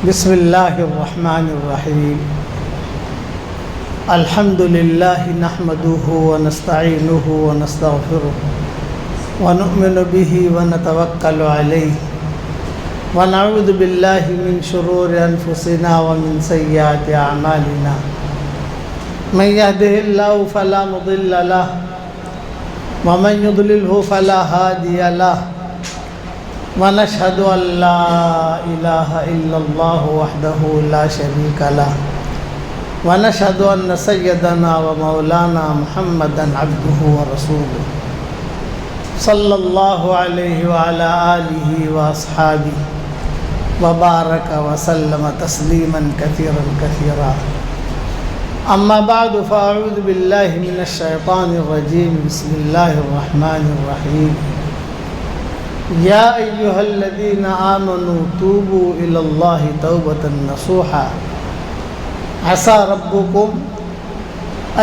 بسم اللہ الرحمن الرحیم الحمد للہ نحمده ونستعینه ونستغفره ونؤمن به ونتوکل علیہ ونعوذ باللہ من شرور انفسنا ومن سیئات اعمالنا من يهده الله فلا مضل له ومن يضلله فلا هادي له ونشهد أن لا إله إلا الله وحده لا شريك له ونشهد أن سيدنا ومولانا محمدا عبده ورسوله صلى الله عليه وعلى آله وأصحابه وبارك وسلم تسليما كثيرا كثيرا أما بعد فأعوذ بالله من الشيطان الرجيم بسم الله الرحمن الرحيم يا أيها الذين آمنوا توبوا إلى الله توبة نصوحا عسى ربكم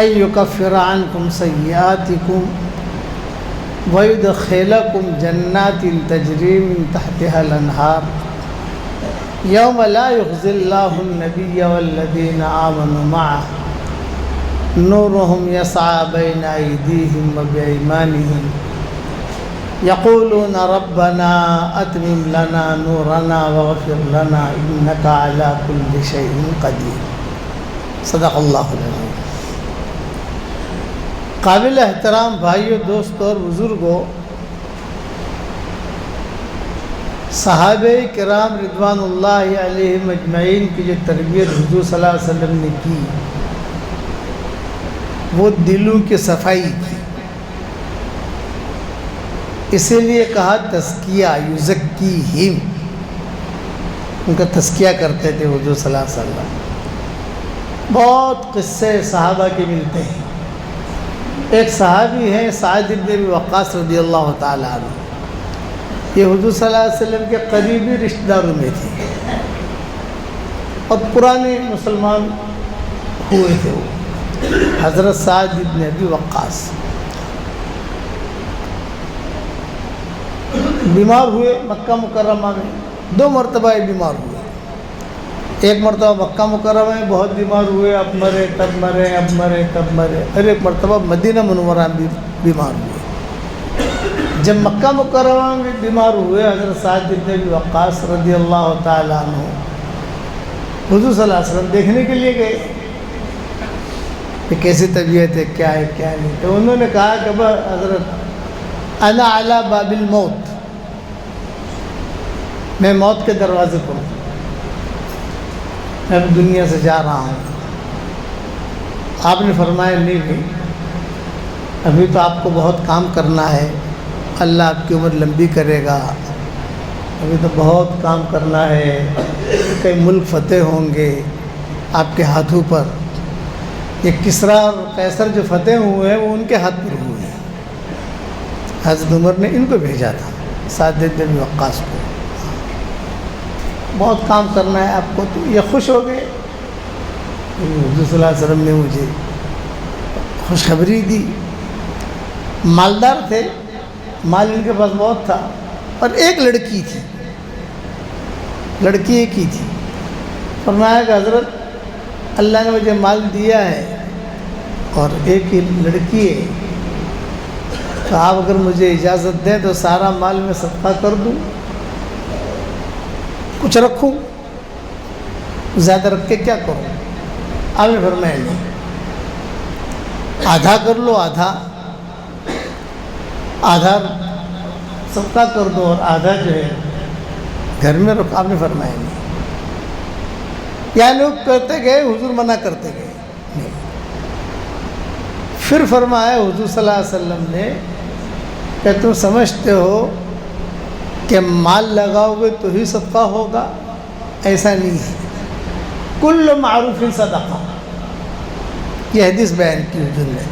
أن يكفر عنكم سيئاتكم ويدخلكم جنات تجري من تحتها الأنهار يوم لا يخزي الله النبي والذين آمنوا معه نورهم يسعى بين أيديهم وبأيمانهم يقولون ربنا أتمم لنا نورنا واغفر لنا إنك على كل شيء قدير صدق اللہ العظیم۔ قابل احترام بھائیوں، دوستوں اور بزرگوں، صحابہ کرام رضوان اللہ علیہم اجمعین کی جو تربیت حضور صلی اللہ علیہ وسلم نے کی وہ دلوں کی صفائی کی، اسی لیے کہا تزکیہ یزکیہم، ان کا تزکیہ کرتے تھے حضور صلی اللہ علیہ وسلم۔ بہت قصے صحابہ کے ملتے ہیں۔ ایک صحابی ہیں سعد بن ابی وقاص رضی اللہ تعالیٰ عنہ، یہ حضور صلی اللہ علیہ وسلم کے قریبی رشتہ داروں میں تھے اور پرانے مسلمان ہوئے تھے وہ، حضرت سعد بن ابی وقاص بیمار ہوئے مکہ مکرمہ میں، 2 مرتبہ بیمار ہوئے۔ ایک مرتبہ مکہ مکرمہ میں بہت بیمار ہوئے، اب مرے تب مرے، اب مرے تب مرے، اور ایک مرتبہ مدینہ منورہ میں بیمار ہوئے۔ جب مکہ مکرمہ میں بیمار ہوئے حضرت سعد بن ابی وقاص رضی اللہ تعالیٰ عنہ حضور صلی اللہ علیہ وسلم دیکھنے کے لیے گئے کہ کیسی طبیعت ہے، کیا ہے کیا نہیں۔ تو انہوں نے کہا کہ حضرت انا علی باب الموت، میں موت کے دروازے پر ہوں، میں اب دنیا سے جا رہا ہوں۔ آپ نے فرمایا نہیں بھائی، ابھی تو آپ کو بہت کام کرنا ہے، اللہ آپ کی عمر لمبی کرے گا، ابھی تو بہت کام کرنا ہے، کئی ملک فتح ہوں گے آپ کے ہاتھوں پر۔ یہ کسریٰ اور قیصر جو فتح ہوئے ہیں وہ ان کے ہاتھ پر ہوئے ہیں۔ حضرت عمر نے ان کو بھیجا تھا سعد بن ابی وقاص کو، بہت کام کرنا ہے آپ کو۔ تو یہ خوش ہو گئے، حضور صلی اللہ علیہ وسلم نے مجھے خوشخبری دی۔ مالدار تھے، مال ان کے پاس بہت تھا، اور ایک لڑکی تھی، لڑکی ایک ہی تھی۔ فرمایا کہ حضرت اللہ نے مجھے مال دیا ہے اور ایک ہی لڑکی ہے، تو آپ اگر مجھے اجازت دیں تو سارا مال میں صدقہ کر دوں، کچھ رکھوں، زیادہ رکھ کے کیا کروں؟ آپ نے فرمایا نہیں، آدھا کر لو، آدھا صدقہ کر دو اور آدھا جو ہے گھر میں رکھو۔ آپ نے فرمایا نہیں، یعنی لوگ کرتے گئے، حضور منع کرتے گئے۔ پھر فرمایا حضور صلی اللہ علیہ وسلم نے کہ تم سمجھتے ہو کہ مال لگاؤ گے تو ہی صدقہ ہوگا؟ ایسا نہیں ہے، کل معروف صدقہ، یہ حدیث بیان کی حضور نے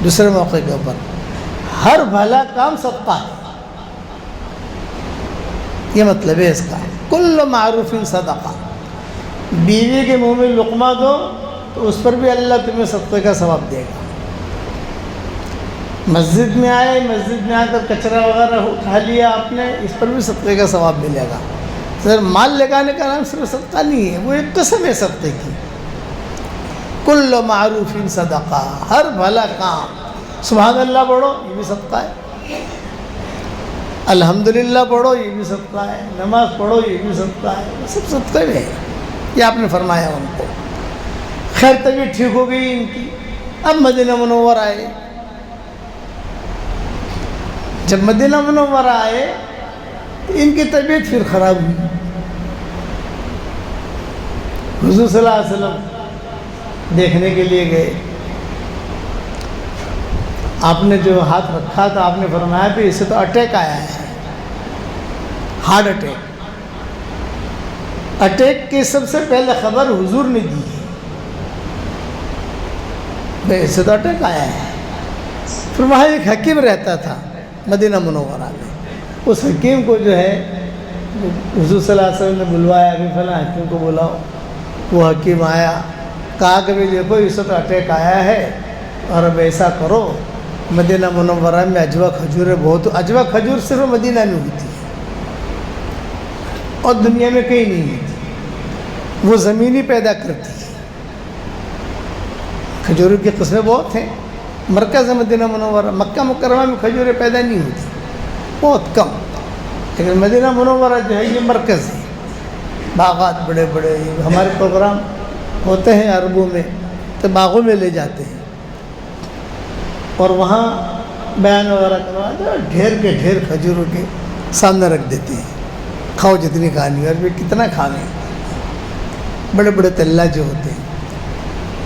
دوسرے موقع کے اوپر، ہر بھلا کام صدقہ ہے، یہ مطلب ہے اس کا، کل معروف صدقہ۔ بیوی کے منہ میں لقمہ دو تو اس پر بھی اللہ تمہیں صدقے کا ثواب دے گا۔ مسجد میں آئے، مسجد میں آ کر کچرا وغیرہ اٹھا لیا آپ نے، اس پر بھی صدقے کا ثواب ملے گا۔ سر مال لگانے کا نام صرف صدقہ نہیں ہے، وہ ایک قسم ہے صدقے کی. کل معروف صدقہ، ہر بھلا کام، سبحان اللہ پڑھو یہ بھی صدقہ ہے، الحمدللہ پڑھو یہ بھی صدقہ ہے، نماز پڑھو یہ بھی صدقہ ہے، یہ سب صدقے میں ہے. یہ آپ نے فرمایا ان کو. خیر طبیعت ٹھیک ہو گئی ان کی، اب مدینہ منور آئے. جب مدینہ منور آئے تو ان کی طبیعت پھر خراب ہوئی. حضور صلی اللہ علیہ وسلم دیکھنے کے لیے گئے. آپ نے جو ہاتھ رکھا تھا آپ نے فرمایا کہ اسے تو اٹیک آیا ہے، ہارٹ اٹیک. اٹیک کی سب سے پہلے خبر حضور نے دی ہے، بھائی اسے تو اٹیک آیا ہے. پھر وہاں ایک حکیم رہتا تھا مدینہ منورہ میں. اس حکیم کو جو ہے حضور صلی اللہ علیہ وسلم نے بلوایا، ابھی فلاں حکیم کو بلاؤ. وہ حکیم آیا، کہا کہ دیکھو اسے تو اٹیک آیا ہے، اور اب ایسا کرو مدینہ منورہ میں اجوا کھجوریں بہت، اجوا کھجور صرف مدینہ میں ہوتی ہے اور دنیا میں کہیں نہیں ہوتی. وہ زمینی پیدا کرتی ہے. کھجوروں کی قسمیں بہت ہیں. مرکز ہے مدینہ منورہ، مکہ مکرمہ میں کھجوریں پیدا نہیں ہوتی، بہت کم. لیکن مدینہ منورہ جو ہے یہ مرکز ہے. باغات بڑے بڑے، ہمارے پروگرام ہوتے ہیں عربوں میں تو باغوں میں لے جاتے ہیں اور وہاں بیان وغیرہ کرواتے ہیں، ڈھیر کے ڈھیر کھجوروں کے سامنے رکھ دیتے ہیں، کھاؤ جتنی کھانی اور بھی کتنا کھانے. بڑے بڑے تلہ جو ہوتے ہیں.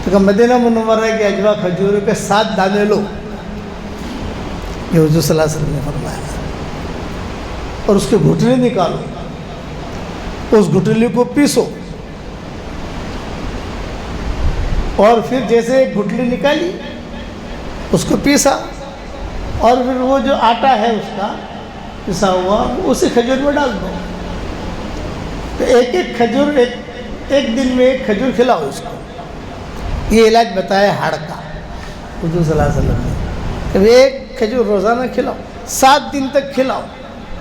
تو مدینہ منورہ کے اجوا کھجوروں کے 7 دانے لو، یہ حضور صلی اللہ علیہ وسلم نے فرمایا، اور اس کے گھٹنے نکالو، اس گھٹلی کو پیسو، اور پھر جیسے ایک گھٹلی نکالی اس کو پیسا، اور پھر وہ جو آٹا ہے اس کا پسا ہوا اسی کھجور میں ڈال دو. تو ایک ایک کھجور ایک دن میں ایک کھجور کھلاؤ اس کو. یہ علاج بتایا ہاڑ کا حضور صلی اللہ علیہ وسلم نے، کہ ایک کھجور روزانہ کھلاؤ، 7 دن تک کھلاؤ،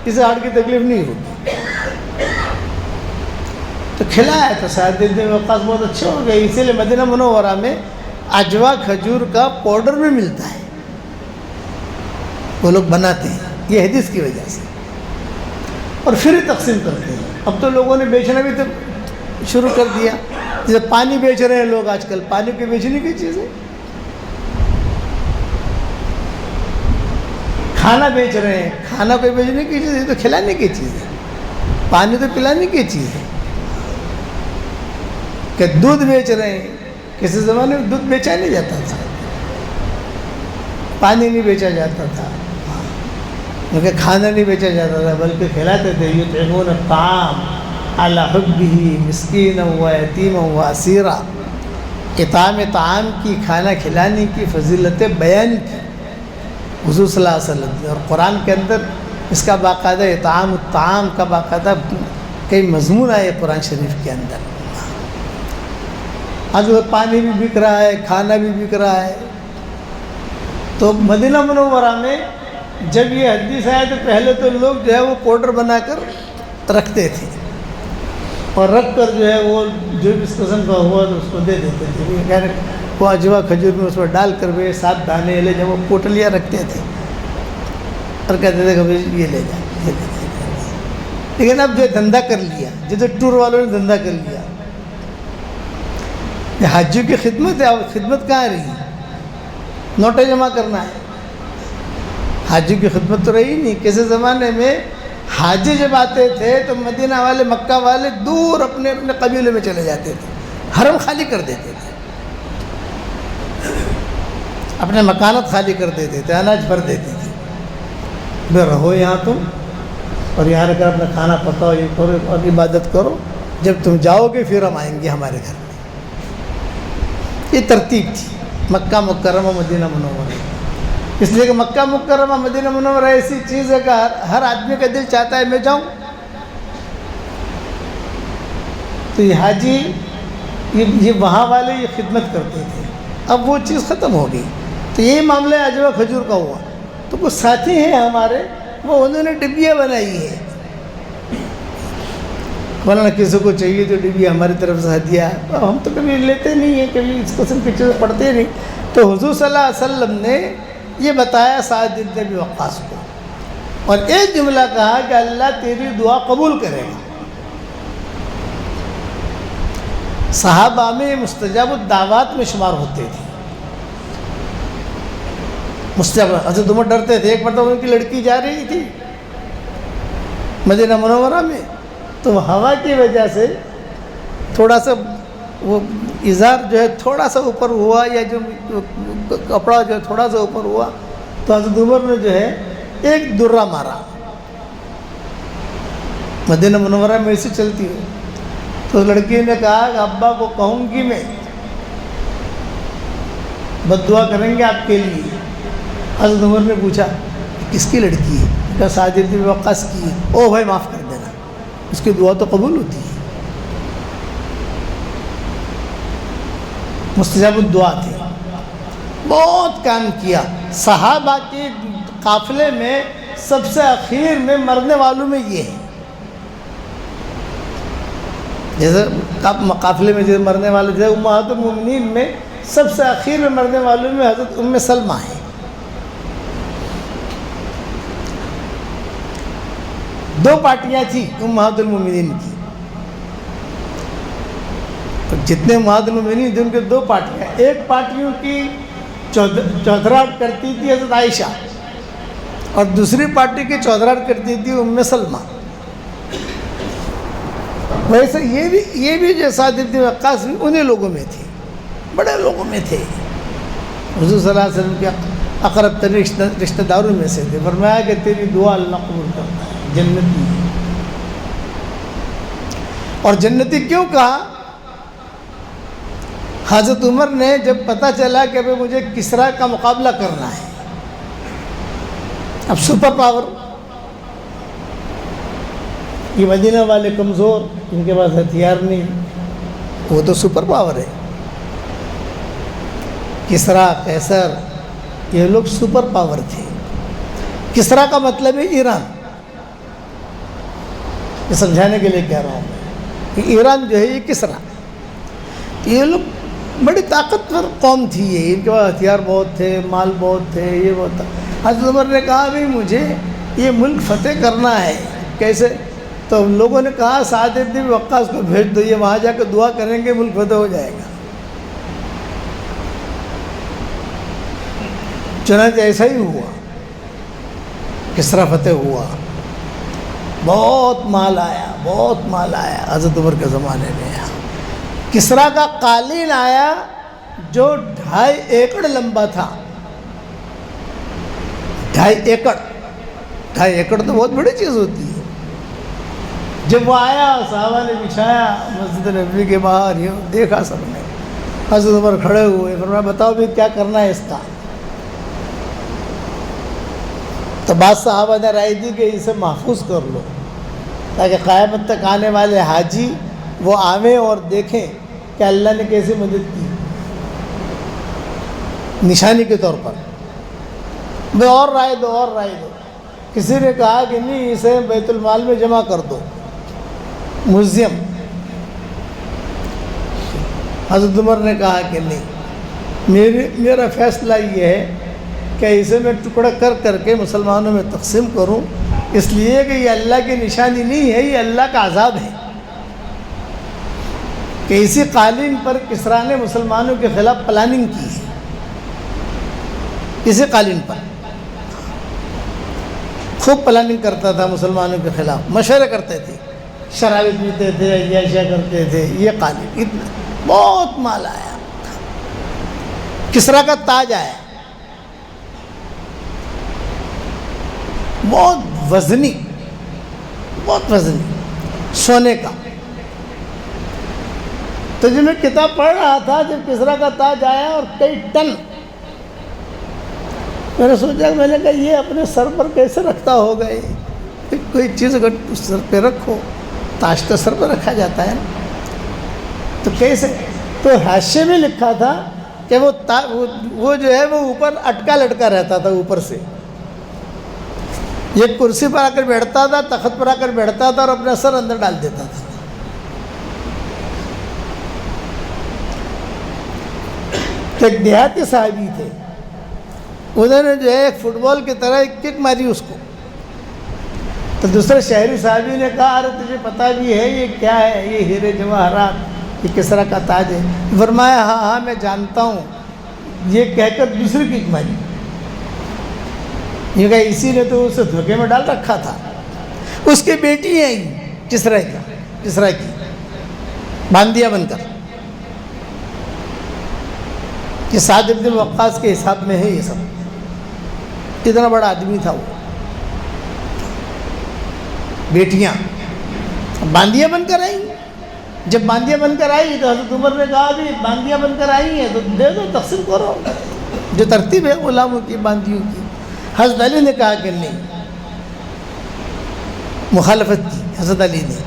اسے ہاڑ کی تکلیف نہیں ہوگی. تو کھلایا تو 7 دن میں وقت بہت اچھے ہو گئے. اسی لیے مدینہ منورہ میں اجوا کھجور کا پاؤڈر بھی ملتا ہے، وہ لوگ بناتے ہیں یہ حدیث کی وجہ سے، اور پھر تقسیم کرتے ہیں. اب تو لوگوں نے بیچنا بھی تو شروع کر دیا. جیسے پانی بیچ رہے ہیں لوگ آج کل، پانی کی بیچنے کی چیز ہے. کھانا بیچ رہے ہیں، کھانا کوئی بیچنے کی چیز ہے، تو کھلانے کی چیز ہے. پانی تو پلانے کی چیز ہے. کہ دودھ بیچ رہے ہیں، کسی زمانے میں دودھ بیچا نہیں جاتا تھا، پانی نہیں بیچا جاتا تھا، کیونکہ کھانا نہیں بیچا جاتا تھا، بلکہ کھلاتے تھے. یطعمون الطعام علی حبہ مسکینا و یتیما و اسیرا. اطعام طعام کی، کھانا کھلانے کی فضیلت بیان کی حضور صلی اللہ علیہ وسلم نے. اور قرآن کے اندر اس کا باقاعدہ اطعام الطعام کا باقاعدہ کئی مضمون آئے قرآن شریف کے اندر. آج وہ پانی بھی بک رہا ہے، کھانا بھی بک رہا ہے. تو مدینہ منورہ میں جب یہ حدیث آیا تو پہلے تو لوگ جو ہے وہ پاؤڈر بنا کر رکھتے تھے، اور رکھ کر جو ہے وہ جو بھی اس قسم کا ہوا تو اس کو دے دیتے تھے. وہ اجوا کھجور میں اس میں ڈال کر بھی 7 دانے لے جب وہ پوٹلیاں رکھتے تھے اور کہتے تھے کہ بھائی یہ لے جائیں، یہ لے جائیں. لیکن اب جو دھندا کر لیا، جیسے ٹور والوں نے دھندا کر لیا، یہ حاجیوں کی خدمت ہے. اب خدمت کہاں رہی؟ نوٹیں جمع کرنا ہے. حاجیوں کی خدمت تو رہی نہیں. کسی زمانے میں حاجی جب آتے تھے تو مدینہ والے، مکہ والے دور اپنے اپنے قبیلے میں چلے جاتے تھے، حرم خالی کر دیتے تھے، اپنے مکانات خالی کر دیتے تھے، اناج بھر دیتے تھے. بھائی رہو یہاں تم، اور یہاں رہ کر اپنا کھانا پکاؤ، یہ کرو اور عبادت کرو، جب تم جاؤ گے پھر ہم آئیں گے ہمارے گھر میں. یہ ترتیب تھی مکہ مکرمہ مدینہ منورہ. اس لیے کہ مکہ مکرمہ مدینہ منورہ ایسی چیز ہے کہ ہر آدمی کا دل چاہتا ہے میں جاؤں. تو یہ حاجی یہ وہاں والے یہ خدمت کرتے تھے. اب وہ چیز ختم ہو گئی. تو یہی معاملہ اجوا کھجور کا ہوا. تو کچھ ساتھی ہیں ہمارے، وہ انہوں نے ڈبیاں بنائی ہیں، ورنہ کسی کو چاہیے تو ڈبی ہماری طرف سے ہدیہ ہے، ہم تو کبھی لیتے نہیں ہیں، کبھی اس قسم کی چیزیں پڑھتے نہیں۔ تو حضور صلی اللہ علیہ وسلم نے یہ بتایا سعد بن ابی وقاص کو، اور ایک جملہ کہا کہ اللہ تیری دعا قبول کرے گا۔ صحابہ میں مستجاب الدعوات میں شمار ہوتے تھے، مستجاب۔ حضرت عمر ڈرتے تھے، ایک مرتبہ ان کی لڑکی جا رہی تھی مدینہ منورہ میں، تو ہوا کی وجہ سے تھوڑا سا وہ ازار جو ہے تھوڑا سا اوپر ہوا، یا جو کپڑا جو ہے تھوڑا سا اوپر ہوا، تو حضرت عمر نے جو ہے ایک درہ مارا۔ مدینہ منورہ میں ایسی چلتی ہے، تو لڑکی نے کہا کہ ابا کو کہوں گی میں، بد دعا کریں گے آپ کے لیے۔ حضرت عمر نے پوچھا کس کی لڑکی ہے؟ کہا سعد بن ابی وقاص کی ہے۔ او بھائی معاف کر دینا، اس کی دعا تو قبول ہوتی ہے۔ مستجاب الدعا تھے، بہت کام کیا۔ صحابہ کے قافلے میں سب سے اخیر میں مرنے والوں میں یہ ہے، جیسے قافلے میں جیسے مرنے والے، جیسے امہات المومنین میں سب سے اخیر میں مرنے والوں میں حضرت ام سلمہ ہے۔ دو پارٹیاں تھیں امہات المومنین کی، جتنے امہات المومنین تھے ان کے دو پارٹیاں، ایک پارٹیوں کی چودھراہٹ کرتی تھی حضرت عائشہ، اور دوسری پارٹی کی چودھراہٹ کرتی تھی ام سلمہ۔ ویسے یہ بھی جو سعد بن وقاص بھی انہیں لوگوں میں تھے، بڑے لوگوں میں تھے، حضور صلی اللہ علیہ وسلم کے اقرب ترین رشتہ داروں میں سے تھے۔ فرمایا کہ تیری دعا اللہ قبول کرتا ہے، جنتی ہے۔ اور جنتی کیوں کہا؟ حضرت عمر نے جب پتہ چلا کہ ابھی مجھے کسریٰ کا مقابلہ کرنا ہے، اب سپر پاور، یہ مدینہ والے کمزور، ان کے پاس ہتھیار نہیں، وہ تو سپر پاور ہے، کسریٰ قیصر یہ لوگ سپر پاور تھے۔ کسریٰ کا مطلب ہے ایران، یہ سمجھانے کے لیے کہہ رہا ہوں کہ ایران جو ہے یہ کسریٰ، یہ لوگ بڑی طاقتور قوم تھی، یہ ان کے پاس ہتھیار بہت تھے، مال بہت تھے، یہ بہت تھا۔ حضرت عمر نے کہا بھی مجھے یہ ملک فتح کرنا ہے، کیسے؟ تو لوگوں نے کہا سعد بن ابی وقاص کو بھیج دو، یہ وہاں جا کے دعا کریں گے ملک فتح ہو جائے گا۔ چنانچہ ایسا ہی ہوا، کسریٰ فتح ہوا، بہت مال آیا، بہت مال آیا حضرت عمر کے زمانے میں۔ کسریٰ کا قالین آیا جو 2.5 ایکڑ لمبا تھا، 2.5 ایکڑ، 2.5 ایکڑ تو بہت بڑی چیز ہوتی ہے۔ جب وہ آیا صحابہ نے بچھایا مسجد نبوی کے باہر، یہ دیکھا سب نے، حضرت عمر کھڑے ہوئے، فرمایا بتاؤ بھی کیا کرنا ہے اس کا؟ تو بعض صحابہ نے رائے دی کہ اسے محفوظ کر لو، تاکہ قیامت تک آنے والے حاجی وہ آویں اور دیکھیں کہ اللہ نے کیسے مدد کی، نشانی کے طور پر۔ میں اور رائے دو، اور رائے دو۔ کسی نے کہا کہ نہیں، اسے بیت المال میں جمع کر دو، میوزیم۔ حضرت عمر نے کہا کہ نہیں، میرا فیصلہ یہ ہے کہ اسے میں ٹکڑا کر کے مسلمانوں میں تقسیم کروں، اس لیے کہ یہ اللہ کی نشانی نہیں ہے، یہ اللہ کا عذاب ہے کہ اسی قالین پر کسریٰ نے مسلمانوں کے خلاف پلاننگ کی ہے، اسی قالین پر خوب پلاننگ کرتا تھا مسلمانوں کے خلاف، مشورے کرتے تھے، شرابی پیتے تھے، عیاشیاں کرتے تھے۔ یہ قالین اتنا بہت مال آیا، کسریٰ کا تاج آیا، بہت وزنی، بہت وزنی، سونے کا۔ تو جب میں کتاب پڑھ رہا تھا، جب کسریٰ کا تاج آیا اور کئی ٹن، میں نے سوچا، میں نے کہا یہ اپنے سر پر کیسے رکھتا ہوگا؟ کوئی چیز اگر سر پہ رکھو، تاج تو سر پہ رکھا جاتا ہے نا، تو کیسے؟ تو حاشیے میں لکھا تھا کہ وہ جو ہے وہ اوپر اٹکا لٹکا رہتا تھا اوپر سے، یہ کرسی پر آ کر بیٹھتا تھا، تخت پر آ کر بیٹھتا تھا اور اپنا سر اندر ڈال دیتا تھا۔ تو ایک دیہاتی صحابی تھے، انہوں نے جو ہے ایک فٹ بال کی طرح ایک کک ماری اس کو، تو دوسرے شہری صحابی نے کہا ارے تجھے پتہ بھی ہے یہ کیا ہے؟ یہ ہیرے جواہرات، یہ کسریٰ کا تاج ہے۔ فرمایا ہاں ہاں میں جانتا ہوں، یہ کہہ کر دوسری کک ماری۔ یہ کہا اسی نے تو اسے دھوکے میں ڈال رکھا تھا۔ اس کی بیٹی ہے کسریٰ کی باندیا بن کر، یہ سعد بن وقاص کے حساب میں ہے یہ سب، اتنا بڑا آدمی تھا وہ۔ بیٹیاں باندیا بن کر آئیں، جب باندیا بن کر آئی تو حضرت عمر نے کہا بھی باندیا بن کر آئی ہیں تو دے دو، تقسیم کرو، جو ترتیب ہے غلاموں کی باندیوں کی۔ حضرت علی نے کہا کہ نہیں، مخالفت کی حضرت علی نے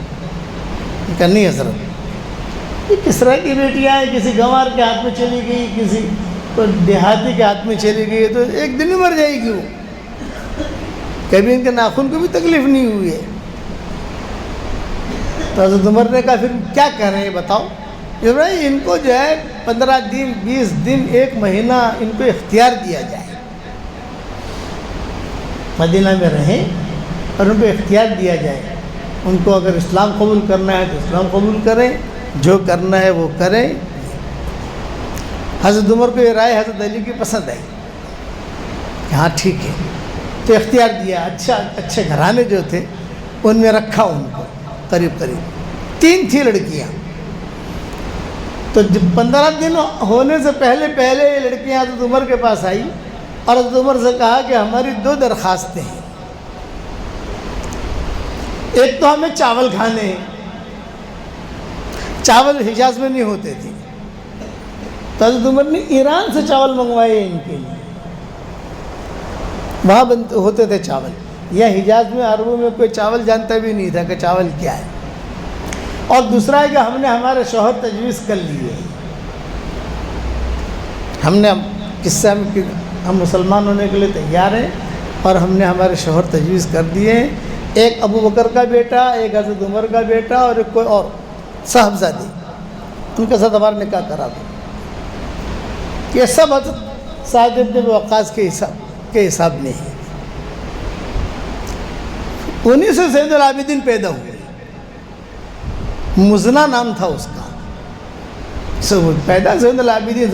کہا نہیں حضرت، یہ کسریٰ کی بیٹیاں ہیں، کسی گنوار کے ہاتھ میں چلی گئی، کسی دیہاتی کے ہاتھ میں چلی گئی تو ایک دن ہی مر جائے گی وہ، کبھی ان کے ناخن کو بھی تکلیف نہیں ہوئی ہے۔ تو حضرت عمر نے کہا پھر کیا کر رہے ہیں بتاؤ؟ ان کو جو ہے 15 دن 20 دن 1 مہینہ ان کو اختیار دیا جائے، مدینہ میں رہیں اور ان کو اختیار دیا جائے، ان کو اگر اسلام قبول کرنا ہے تو اسلام قبول کریں، جو کرنا ہے وہ کریں۔ حضرت عمر کو یہ رائے حضرت علی کی پسند آئی کہ ہاں ٹھیک ہے، تو اختیار دیا۔ اچھے گھرانے جو تھے ان میں رکھا ان کو، قریب 3 تھی لڑکیاں۔ تو جب 15 دن ہونے سے پہلے یہ لڑکیاں حضرت عمر کے پاس آئی اور حضرت عمر سے کہا کہ ہماری 2 درخواستیں ہیں، ایک تو ہمیں چاول کھانے ہیں، چاول حجاز میں نہیں ہوتے تھے، تو حضرت عمر نے ایران سے چاول منگوائے ان کے لیے، وہاں ہوتے تھے چاول، یا حجاز میں عربوں میں کوئی چاول جانتا بھی نہیں تھا کہ چاول کیا ہے۔ اور دوسرا ہے کہ ہم نے ہمارے شوہر تجویز کر لیے، ہم نے قصہ میں ہم مسلمان ہونے کے لیے تیار ہیں اور ہم نے ہمارے شوہر تجویز کر دیے ہیں، ایک ابو بکر کا بیٹا، ایک حضرت عمر کا بیٹا اور ایک کوئی اور صاحبزادی، ان کے ساتھ ہمارا نکاح کرا دو۔ یہ سب حضرت سعد بن وقاص کے حساب میں ہے۔ انہیں سے زین العابدین پیدا ہوئے، مزنہ نام تھا اس کا، پیدا زین العابدین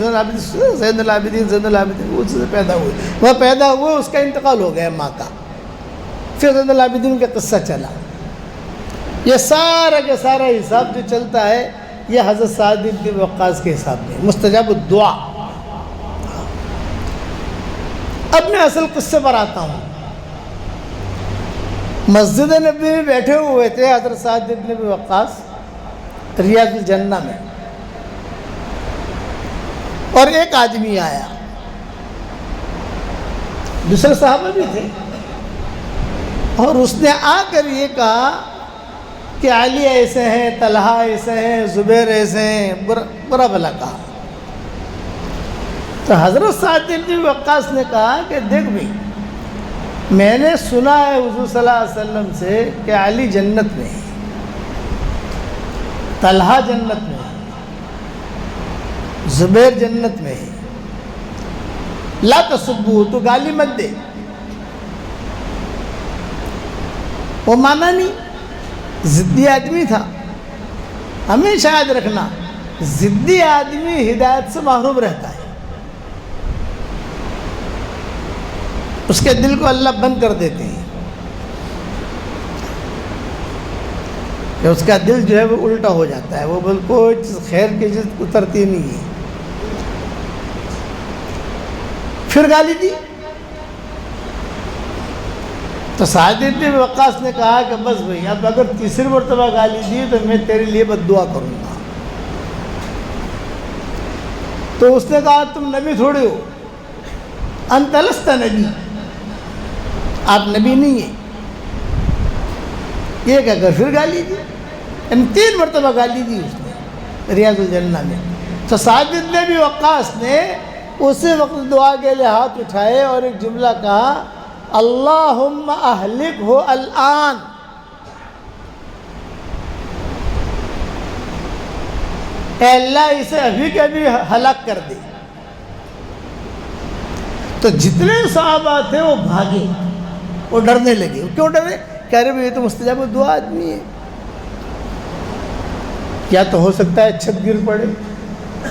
اس سے پیدا ہوئے، وہ پیدا ہوئے، اس کا انتقال ہو گیا ماں کا، پھر زین العابدین کا قصہ چلا۔ یہ سارا کا سارا حساب جو چلتا ہے یہ حضرت سعد بن وقاص کے حساب میں، مستجاب الدعا۔ اب میں اصل قصے پر آتا ہوں۔ مسجد نبی میں بیٹھے ہوئے تھے حضرت سعد بن وقاص ریاض الجنہ میں، اور ایک آدمی آیا، دوسرے صحابہ بھی تھے، اور اس نے آ کر یہ کہا کہ علی ایسے ہیں، طلحہ ایسے ہیں، زبیر ایسے ہیں، برا بھلا کہا۔ تو حضرت سعد بن وقاص نے کہا کہ دیکھ بھائی، میں نے سنا ہے حضور صلی اللہ علیہ وسلم سے کہ علی جنت میں ہے، طلحہ جنت میں ہے، زبیر جنت میں ہے، لا تسبو، تو گالی مت دے۔ وہ مانا نہیں، ضدی آدمی تھا۔ ہمیشہ یاد رکھنا، ضدی آدمی ہدایت سے محروم رہتا ہے، اس کے دل کو اللہ بند کر دیتے ہیں، کہ اس کا دل جو ہے وہ الٹا ہو جاتا ہے، وہ بالکل خیر کی چیز اترتی نہیں ہے۔ پھر گالی دی تو سعد بن وقاص نے کہا کہ بس بھائی، اب اگر تیسری مرتبہ گالی دی تو میں تیرے لیے بد دعا کروں گا۔ تو اس نے کہا تم نبی تھوڑے ہو، انت لست نبی، آپ نبی نہیں ہیں۔ یہ کہہ کر پھر گالی دی، یعنی 3 مرتبہ گالی دی اس نے ریاض الجنہ میں۔ تو سعد بن وقاص نے اسی وقت دعا کے لیے ہاتھ اٹھائے اور ایک جملہ کہا، اللہم اہلکہ الآن، اے اللہ اسے ابھی کے ابھی ہلاک کر دے۔ تو جتنے صحابہ تھے وہ بھاگے، وہ ڈرنے لگے. کیوں ڈرے؟ کہہ رہے بھائی یہ تو مستجاب الدعا آدمی ہے، کیا تو ہو سکتا ہے چھت گر پڑے،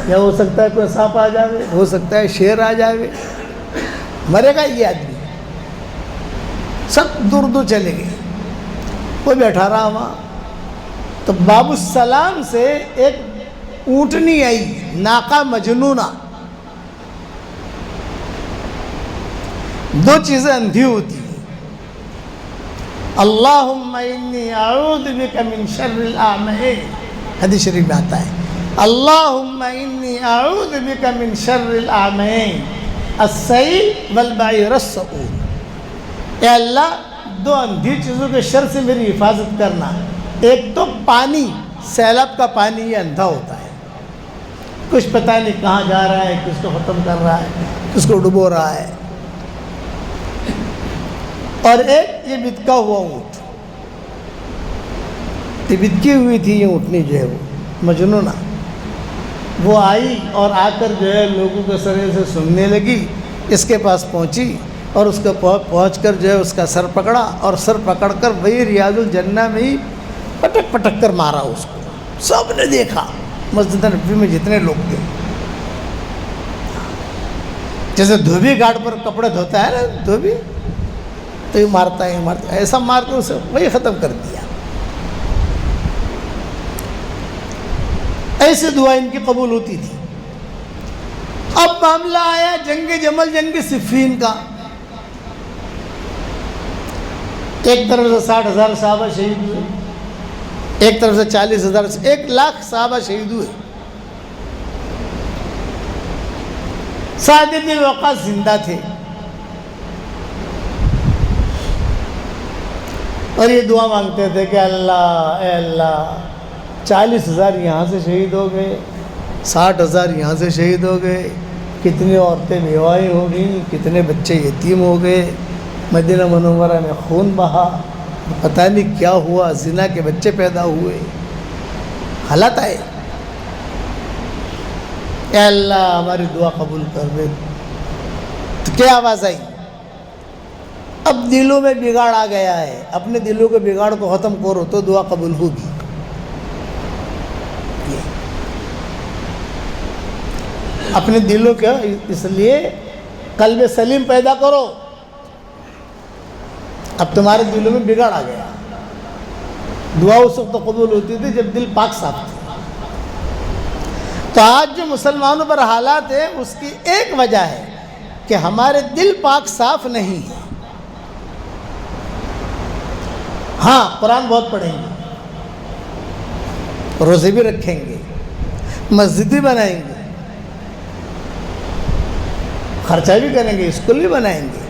یا ہو سکتا ہے کوئی سانپ آ جاوے، ہو سکتا ہے شیر آ جاوے، مرے گا یہ آدمی. سب دور دور چلے گئے، کوئی بیٹھا رہا وہاں. تو باب السلام سے ایک اونٹنی آئی، ناقہ مجنونہ. دو چیزیں اندھی ہوتی ہیں. اللہم انی اعوذ بک من شر الاعمین، حدیث شریف میں آتا ہے اللہم انی اعوذ بک من شر الاعمین السیل والبعیر السعود. اے اللہ دو اندھی چیزوں کے شر سے میری حفاظت کرنا. ایک تو پانی، سیلاب کا پانی یہ اندھا ہوتا ہے، کچھ پتہ نہیں کہاں جا رہا ہے، کس کو ختم کر رہا ہے، کس کو ڈبو رہا ہے. اور ایک یہ بتکا ہوا اونٹ، یہ بتکی ہوئی تھی یہ اونٹنی جو ہے وہ مجنونہ، وہ آئی اور آ کر جو ہے لوگوں کے سرے سے سننے لگی. اس کے پاس پہنچی اور اس کو پہنچ کر جو ہے اس کا سر پکڑا، اور سر پکڑ کر وہی ریاض الجنہ میں ہی پٹک پٹک کر مارا اس کو. سب نے دیکھا، مسجد نبوی میں جتنے لوگ تھے. جیسے دھوبی گھاٹ پر کپڑے دھوتا ہے نا دھوبی، تو یہ مارتا ہے ایسا مار کے اسے وہی ختم کر دیا. ایسے دعا ان کی قبول ہوتی تھی. اب معاملہ آیا جنگ جمل، جنگ صفین کا. ایک طرف سے 60,000 صحابہ شہید ہوئے، ایک طرف سے 40,000 سے 1,00,000 صحابہ شہید ہوئے. سعد بن وقاص زندہ تھے اور یہ دعا مانگتے تھے کہ اللہ اے اللہ 40,000 یہاں سے شہید ہو گئے، 60,000 یہاں سے شہید ہو گئے، کتنی عورتیں بیوائی ہو گئیں، کتنے بچے یتیم ہو گئے، مدینہ منورہ میں خون بہا، پتہ نہیں کیا ہوا، زنا کے بچے پیدا ہوئے، حالات آئے. اے اللہ ہماری دعا قبول کر دے. تو کیا آواز آئی؟ اب دلوں میں بگاڑ آ گیا ہے، اپنے دلوں کے بگاڑ کو ختم کرو تو دعا قبول ہوگی. اپنے دلوں کے اس لیے قلب سلیم پیدا کرو. اب تمہارے دلوں میں بگاڑ آ گیا. دعا اس وقت قبول ہوتی تھی جب دل پاک صاف تھا. تو آج جو مسلمانوں پر حالات ہیں اس کی ایک وجہ ہے کہ ہمارے دل پاک صاف نہیں ہے. ہاں قرآن بہت پڑھیں گے، روزے بھی رکھیں گے، مسجد بھی بنائیں گے، خرچہ بھی کریں گے، اسکول بھی بنائیں گے،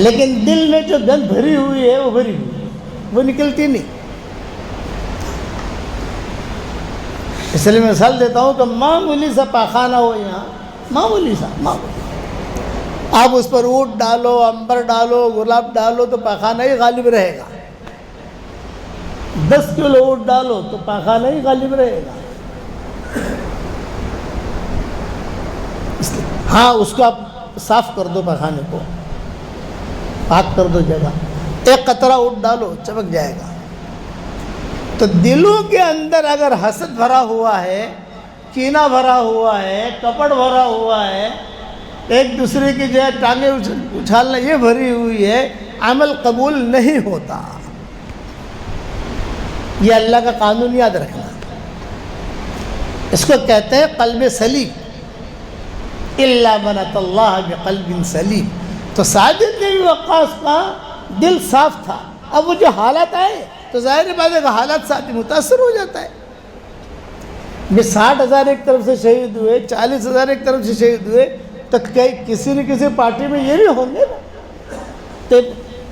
لیکن دل میں جو گند بھری ہوئی ہے وہ بھری ہوئی ہے، وہ نکلتی نہیں. اس لیے میں مثال دیتا ہوں کہ معمولی سا پاخانہ ہو یہاں، معمولی سا، آپ اس پر اونٹ ڈالو، عنبر ڈالو، گلاب ڈالو تو پاخانہ ہی غالب رہے گا. 10 کلو اونٹ ڈالو تو پاخانہ ہی غالب رہے گا. ہاں اس کو آپ صاف کر دو، پاخانے کو پاک کر دو جگہ، ایک قطرہ اونٹ ڈالو چمک جائے گا. تو دلوں کے اندر اگر حسد بھرا ہوا ہے، کینہ بھرا ہوا ہے، کپٹ بھرا ہوا ہے، ایک دوسرے کی جو ہے ٹانگیں اچھالنا یہ بھری ہوئی ہے، عمل قبول نہیں ہوتا. یہ اللہ کا قانون یاد رکھنا. اس کو کہتے ہیں قلب سلیم. الا من اتى اللہ بقلب سلیم. تو سعد بن وقاص کا دل صاف تھا. اب وہ جو حالات آئے تو ظاہر بات ہے کہ حالات سے آدمی متاثر ہو جاتا ہے. 60,000 ایک طرف سے شہید ہوئے، 40,000 ایک طرف سے شہید ہوئے، تو کسی نہ کسی پارٹی میں یہ بھی ہوں گے نا. تو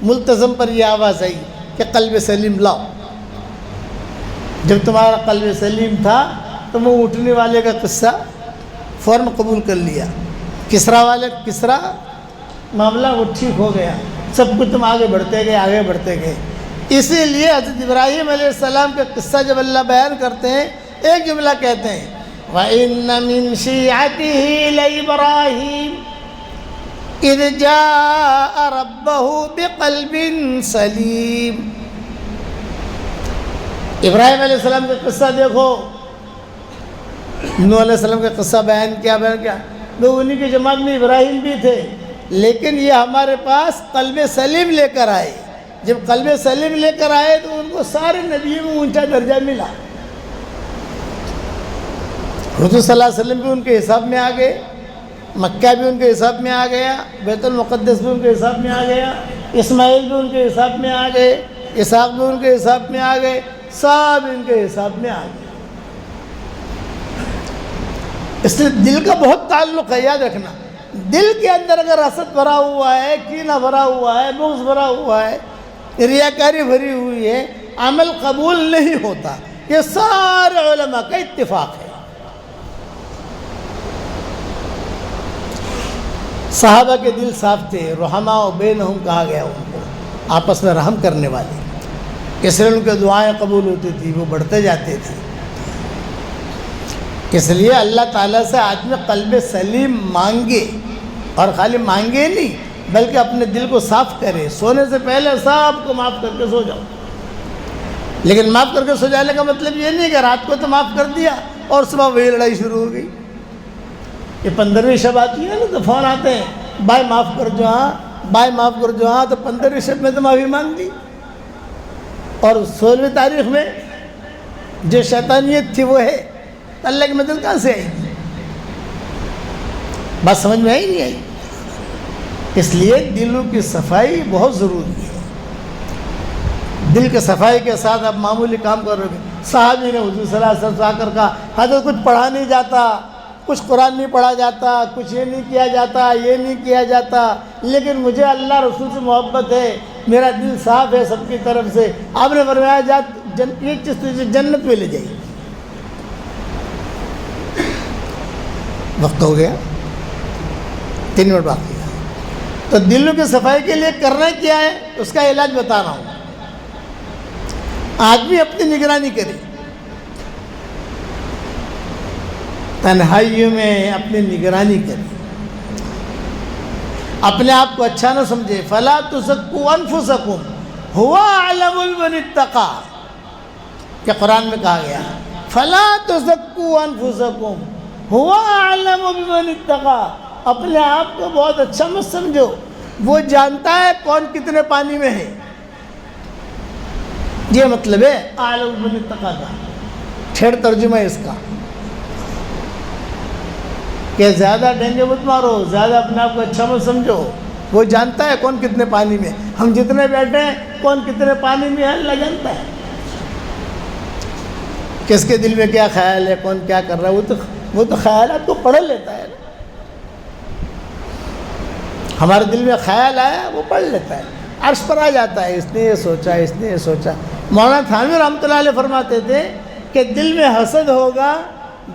ملتزم پر یہ آواز آئی کہ قلب سلیم لاؤ. جب تمہارا قلب سلیم تھا تو وہ اٹھنے والے کا قصہ فوراً قبول کر لیا. کسرا معاملہ وہ ٹھیک ہو گیا، سب کچھ تم آگے بڑھتے گئے. اسی لیے حضرت ابراہیم علیہ السلام کا قصہ جب اللہ بیان کرتے ہیں ایک جملہ کہتے ہیں وَإِنَّ مِن شِيعَتِهِ لَإِبْرَاهِيمَ اذ جاء ربه بقلب سلیم۔ ابراہیم علیہ السلام کا قصہ دیکھو، نوح علیہ السلام کا قصہ بیان کیا۔ وہ انہی کی جماعت میں ابراہیم بھی تھے، لیکن یہ ہمارے پاس قلب سلیم لے کر آئے۔ جب قلب سلیم لے کر آئے تو ان کو سارے نبیوں میں اونچا درجہ ملا۔ حضور صلی اللہ علیہ وسلم بھی ان کے حساب میں آ گئے، مکہ بھی ان کے حساب میں آ گیا، بیت المقدس بھی ان کے حساب میں آ گیا، اسماعیل بھی ان کے حساب میں آ گئے، اسحاق بھی ان کے حساب میں آ گئے، سب ان کے حساب میں آ گئے۔ اس لیے دل کا بہت تعلق ہے، یاد رکھنا۔ دل کے اندر اگر حسد بھرا ہوا ہے، کینہ بھرا ہوا ہے، بغض بھرا ہوا ہے، ریاکاری بھری ہوئی ہے، عمل قبول نہیں ہوتا۔ یہ سارے علماء کا اتفاق ہے۔ صحابہ کے دل صاف تھے، رحماء بینہم کہا گیا ان کو، آپس میں رحم کرنے والے، اس لیے ان کے دعائیں قبول ہوتی تھی، وہ بڑھتے جاتے تھے۔ اس لیے اللہ تعالیٰ سے آدمی قلب سلیم مانگے، اور خالی مانگے نہیں بلکہ اپنے دل کو صاف کرے۔ سونے سے پہلے سب کو معاف کر کے سو جاؤ، لیکن معاف کر کے سو جانے کا مطلب یہ نہیں کہ رات کو تو معاف کر دیا اور صبح وہی لڑائی شروع ہو گئی۔ یہ 15ویں شب آتی ہے نا تو فون آتے ہیں، بھائی معاف کر جو، ہاں بھائی معاف کر جو، ہاں تو 15ویں شب میں تو معافی مانگ دی، اور 16ویں تاریخ میں جو شیطانیت تھی وہ ہے، اللہ کی مدد کہاں سے آئی؟ بات سمجھ میں آئی نہیں آئی؟ اس لیے دلوں کی صفائی بہت ضروری ہے۔ دل کے صفائی کے ساتھ آپ معمولی کام کرو گے۔ صحابی نے حضور صلی اللہ علیہ وسلم سے آ کر کہا، حضرت کچھ پڑھا نہیں جاتا، کچھ قرآن نہیں پڑھا جاتا، کچھ یہ نہیں کیا جاتا، یہ نہیں کیا جاتا، لیکن مجھے اللہ رسول سے محبت ہے، میرا دل صاف ہے سب کی طرف سے۔ آپ نے فرمایا یہ چیز تجھے جنت میں لے جائے۔ وقت ہو گیا، 3 منٹ باقی ہے۔ تو دلوں کی صفائی کے لیے کرنا کیا ہے اس کا علاج بتا رہا ہوں۔ آدمی اپنی نگرانی کرے، تنہائیوں میں اپنی نگرانی کرے، اپنے آپ کو اچھا نہ سمجھے۔ فلا تزکوا انفسکم هو اعلم بمن اتقى، کہ قرآن میں کہا گیا فلا تزکوا انفسکم هو اعلم بمن اتقى، اپنے آپ کو بہت اچھا مت سمجھو، وہ جانتا ہے کون کتنے پانی میں ہے۔ یہ مطلب ہے اعلم بمن اتقى کا، ٹھیڑ ترجمہ ہے اس کا، کہ زیادہ ڈینگے مت مارو، زیادہ اپنے آپ کو اچھا مت سمجھو، وہ جانتا ہے کون کتنے پانی میں۔ ہم جتنے بیٹھے ہیں کون کتنے پانی میں ہے اللہ جانتا ہے، کس کے دل میں کیا خیال ہے، کون کیا کر رہا ہے، وہ تو خیالات کو پڑھ لیتا ہے نا۔ ہمارے دل میں خیال آیا وہ پڑھ لیتا ہے، عرش پر آ جاتا ہے، اس نے یہ سوچا، اس نے یہ سوچا۔ مولانا تھانوی رحمۃ اللہ علیہ فرماتے تھے کہ دل میں حسد ہوگا،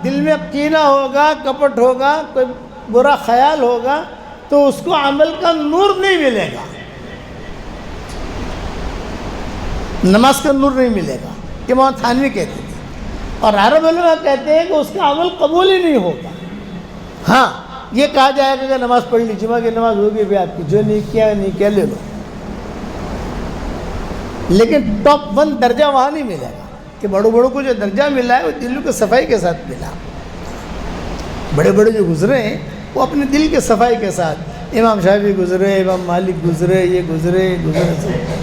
دل میں کینہ ہوگا، کپٹ ہوگا، کوئی برا خیال ہوگا تو اس کو عمل کا نور نہیں ملے گا، نماز کا نور نہیں ملے گا، یہ مولانا تھانوی کہتے تھے۔ اور عرب علماء کہتے ہیں کہ اس کا عمل قبول ہی نہیں ہوگا۔ ہاں یہ کہا جائے گا کہ نماز پڑھ لی، جمعہ کی نماز ہوگی بھی آپ کی، جو نہیں کیا لے لو، لیکن ٹاپ 1 درجہ وہاں نہیں ملے گا کہ بڑوں کو جو درجہ ملا ہے وہ دلوں کی صفائی کے ساتھ ملا۔ بڑے جو گزرے ہیں وہ اپنے دل کے صفائی کے ساتھ، امام شافعی گزرے، امام مالک گزرے، یہ گزرے،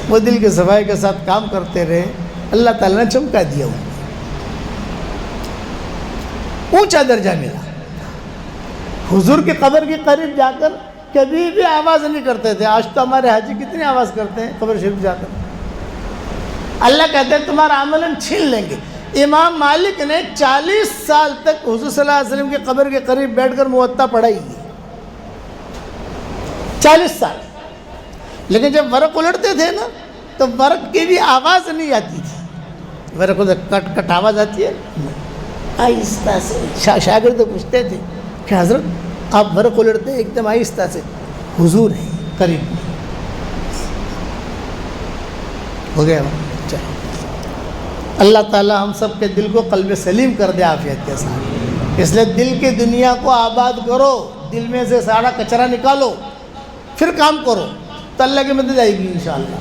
وہ دل کے صفائی کے ساتھ کام کرتے رہے، اللہ تعالیٰ نے چمکا دیا ان کو، اونچا درجہ ملا۔ حضور کی قبر کے قریب جا کر کبھی بھی آواز نہیں کرتے تھے۔ آج تو ہمارے حاجی کتنی آواز کرتے ہیں قبر شریف جا کر، اللہ کہتے ہیں تمہارا عمل ہم چھین لیں گے۔ امام مالک نے 40 سال تک حضور صلی اللہ علیہ وسلم کی قبر کے قریب بیٹھ کر موطا پڑھائی ہے، 40 سال۔ لیکن جب ورق الٹتے تھے نا تو ورق کی بھی آواز نہیں آتی تھی، ورق کو کٹ کٹ آواز آتی ہے آہستہ سے۔ شاگرد پوچھتے تھے کہ حضرت آپ ورق الٹتے ایک دم آہستہ سے، حضور ہے قریب میں۔ ہو گیا اللہ تعالیٰ ہم سب کے دل کو قلب سلیم کر دے عافیت کے ساتھ۔ اس لیے دل کی دنیا کو آباد کرو، دل میں سے سارا کچرا نکالو، پھر کام کرو تو اللہ کی مدد آئے گی انشاءاللہ.